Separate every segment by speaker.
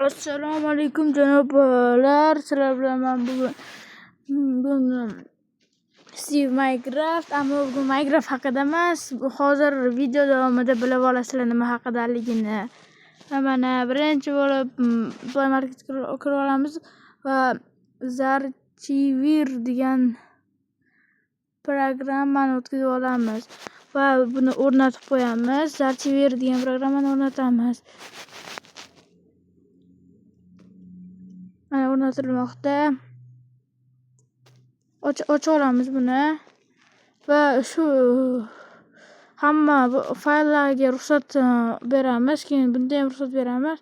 Speaker 1: Assalomu alaykum janoblar. Sizlar bilan men bugun Steve Minecraft, ammo bugun Minecraft haqida emas. Hozir video davomida bilib olasizlar nima haqidaligini. Mana birinchi bo'lib Play Marketga kirib olamiz va Zarchivir degan programmani o'tkazib olamiz va buni o'rnatib qo'yamiz. Zarchivir degan programmani o'rnatamiz. Mana o'rnatilmoqda. Ocha olamiz buni va shu hamma fayllarga ruxsat beramiz. Keyin bunda ham ruxsat beramiz.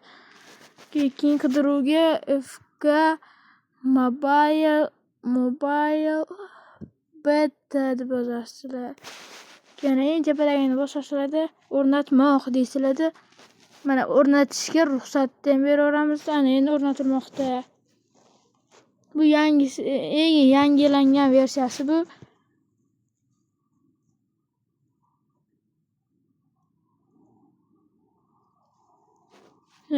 Speaker 1: Keyin qidiruvga FK mobile beta deb yozasizlar. Keyin eng tepadagini bosasizlar, o'rnatmoq deysizlar. Mana o'rnatishga ruxsatni ham beraveramiz. Ana endi o'rnatilmoqda. Bu yangisi, eng yangilangan versiyasi bu.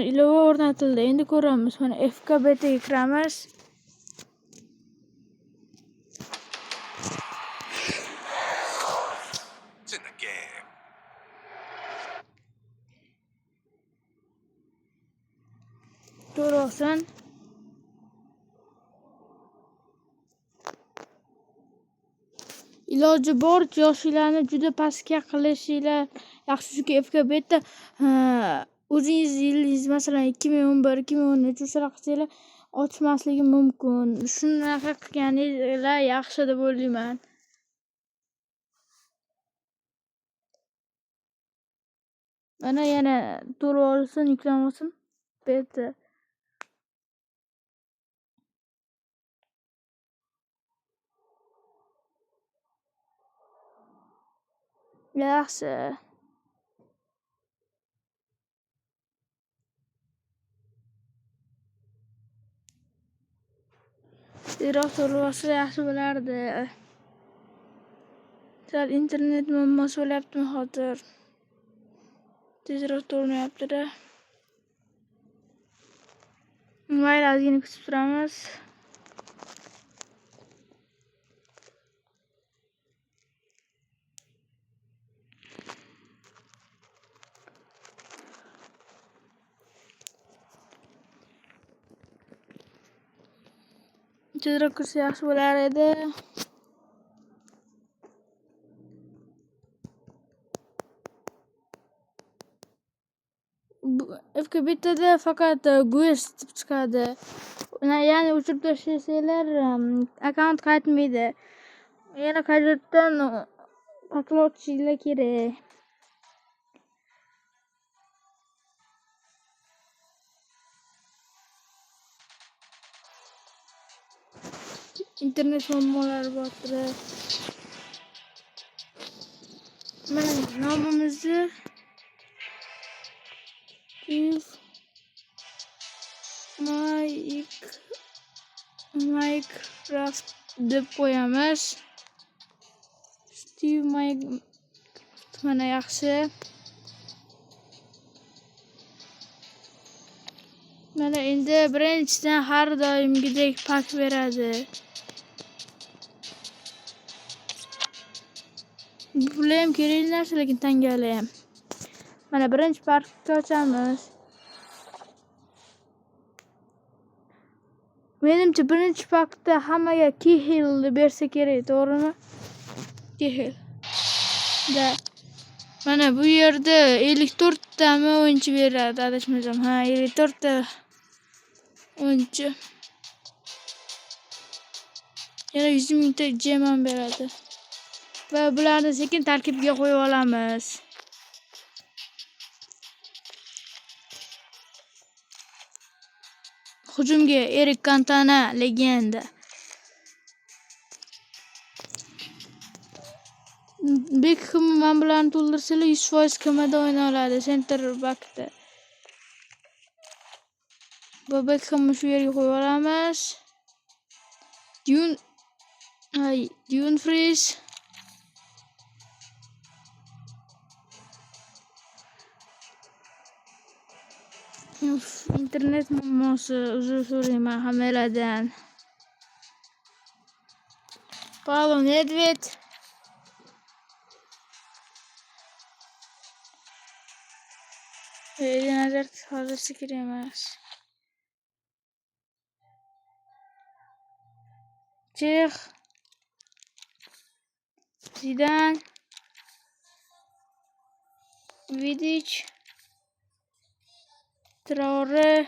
Speaker 1: Ilova o'rnatildi. Endi ko'ramiz. Mana FK betaga kiramiz. To'g'ri. Iloji boricha yoshlarni juda pastga qilishinglar yaxshi, chunki FK beta o'zingiz yilingiz masalan 2011, 2013 o'shalar qilsanglar ochmasligi mumkin. Shunaqa qilganinglar yaxshi deb o'ylayman. Mana yana to'lib olsin, yuklansin beta. Yaxshi. Tezroq to'lib olsa yaxshi bo'lardi. Sal internet muammosi bo'lyaptimi hozir? Tezroq to'lmayapti-da. Mayli, ozgina kutib turamiz. Tezroq kirsa yaxshi bo'lar edi. FK betada faqat GUIS deb chiqadi. Ya'ni o'chirib tashlasangiz akkaunt qaytmaydi. Yana qaytadan paklovchingiz kerak. Internet muammolari bordir. Mana nomimizni Minecraft deb qo'yamiz. Steve Minecraft mana yaxshi. Mana endi birinchidan har doimgidek pak beradi. Bular ham kerakli narsa, lekin tangali ham. Mana birinchi pakni ochamiz. Menimcha birinchi pakda hammaga Kihil deb bersa kerak, to'g'rimi? Kihil. Mana bu yerda 54 tami o'yinchi beradi, adashmasam. Ha, 54 ta o'yinchi. Yana 100 mingta gem ham beradi. Va bularni sekin tarkibga qo'yib olamiz. Hujumga Erik Cantona legenda. Beckham men bilan to'ldirsalar 100% kamada o'yna oladi center backda. Va Beckhamni shu yerga qo'yib olamiz. Dumfries. internet muammosi. Uzr so'rayman hammalardan. Paulo Nedved Eden Hazard hozircha kerak emas. Chex, Zidane, Vidic, Traore,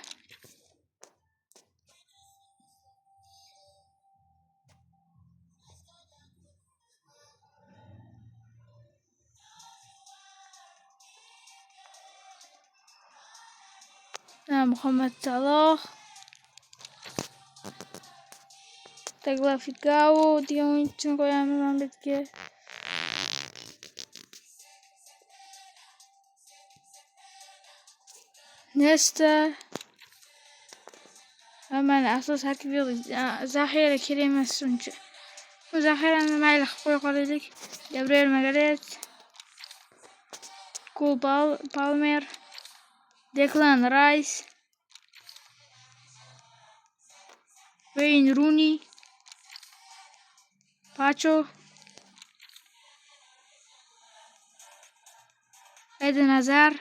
Speaker 1: Muhammad Salah, Tagliafico degan o'yinchini qo'yamiz mana bu yerga. Nesta. Mana asos tarkib yo'q. Zaxira kerak emas uncha. Bu zaxirani mayli qilib qo'ya qolaylik. Gabriel Magalhaes, Cole Palmer, Declan Rice, Wayne Rooney, Pacho, Eden Hazard,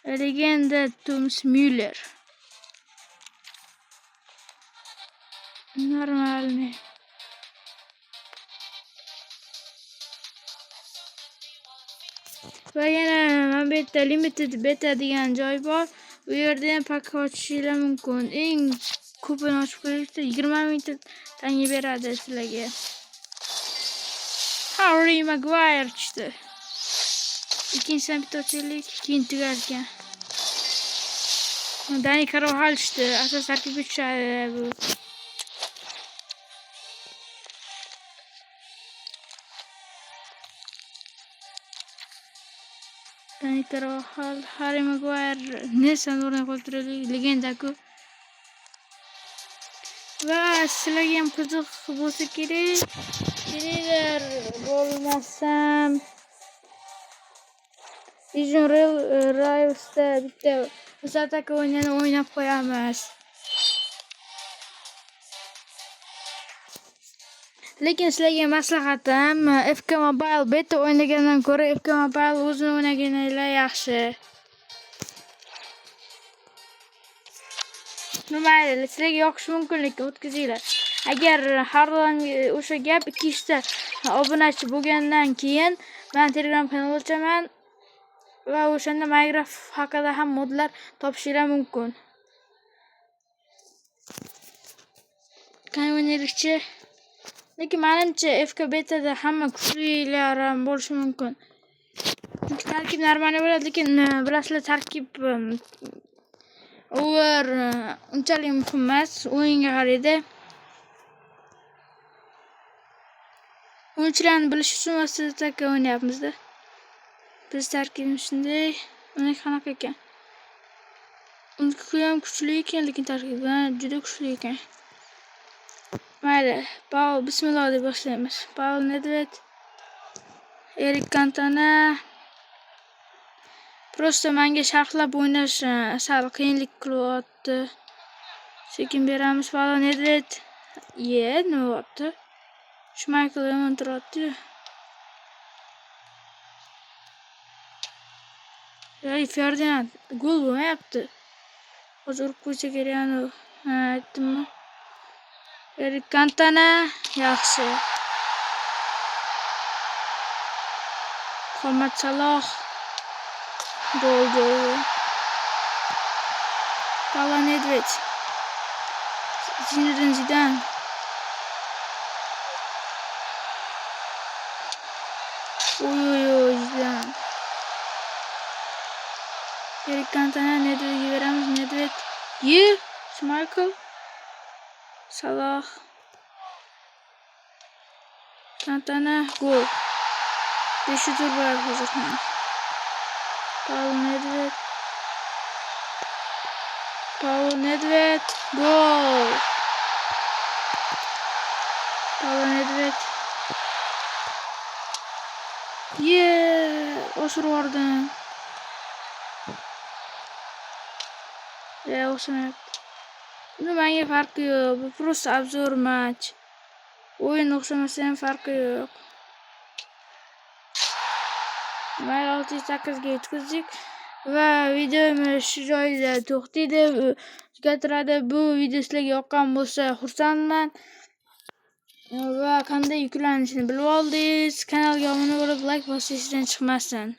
Speaker 1: legenda Thomas Müller. Normalmi? Va yana mana bu yerda limited beta degan joy bor. U yerda ham pak ochishinglar mumkin. Eng ko'pini ochib qo'yishda 20 mingta tanga beradi sizlarga. Harry Maguire chiqdi. Ikkinchisidan bitta ochaylik, keyin tugar ekan. Dani Carvajal chiqdi. Asos tarkibga tushadi bu. Dani Carvajal, Harry Maguire, Nelsonni o'rniga qo'yib turaylik, legenda-ku. Va sizlarga ham qiziq bo'lsa kerak. Kelinglar, bo'lmasam Vision Rivals'da bitta musabaqa o'yinini o'ynab qo'yamiz. Lekin sizlarga maslahatim, FK Mobile beta o'ynagandan ko'ra FK Mobile o'zini o'ynaganinglar yaxshi. Mayli, sizlarga yoqishi mumkin, lekin o'tkazinglar. Agar har doim o'sha gap 2 ta obunachi bo'lgandan keyin men Telegram kanal ochaman va o'shanda Minecraft haqida ham modlar topishinglar mumkin. Qani o'ynaylikchi? Lekin menimcha FK betada hamma kuchlilar ham bo'lishi mumkin. Chunki tarkib normalniy bo'ladi, lekin bilasizlar tarkib unchalik muhim emas, o'yinga qaraydi. O'yinchilarni bilish uchun vasitaka o'ynayapmiz-da. Biz tarkibimiz shunday, uni qanaqa ekan? Uniki ham kuchli ekan, lekin tarkibidan juda kuchli ekan. Mayli, bismillah deb boshlaymiz. Paulo Nedved, Erik Cantona. Prosta menga sharhlab o'ynash sal qiyinlik qilyapti. Sekin beramiz. Paulo Nedved. Nima bo'pti? Schmeichel yomon turibdi. Ferdinand gol bo'lmayapti. Hozir urib qo'ysa kerak uni. Aytdimmi? Erik Cantona yaxshi. Muhammad Salah gol. Paulo Nedved, Zinedine Zidane, Zidane. Erik Cantona, Nedvedga beramiz. Nedved, Schmeichel, Salah, Cantona gol. 5 tur bor hozir. Paulo Nedved gol. Paulo Nedved. Oshirib yubordim. O'xshamayapti. Nimanga farqi yo'q. Bu просто obzor match. O'yin o'xshamasa ham farqi yo'q. Mayli 608 ga yetkazdik va videomiz shu joyda to'xtaydi, tugatiladi. Bu video sizlarga yoqqan bo'lsa xursandman va qanday yuklanishini bilib oldingiz. Kanalga obuna bo'lib, like bosishdan chiqmasin.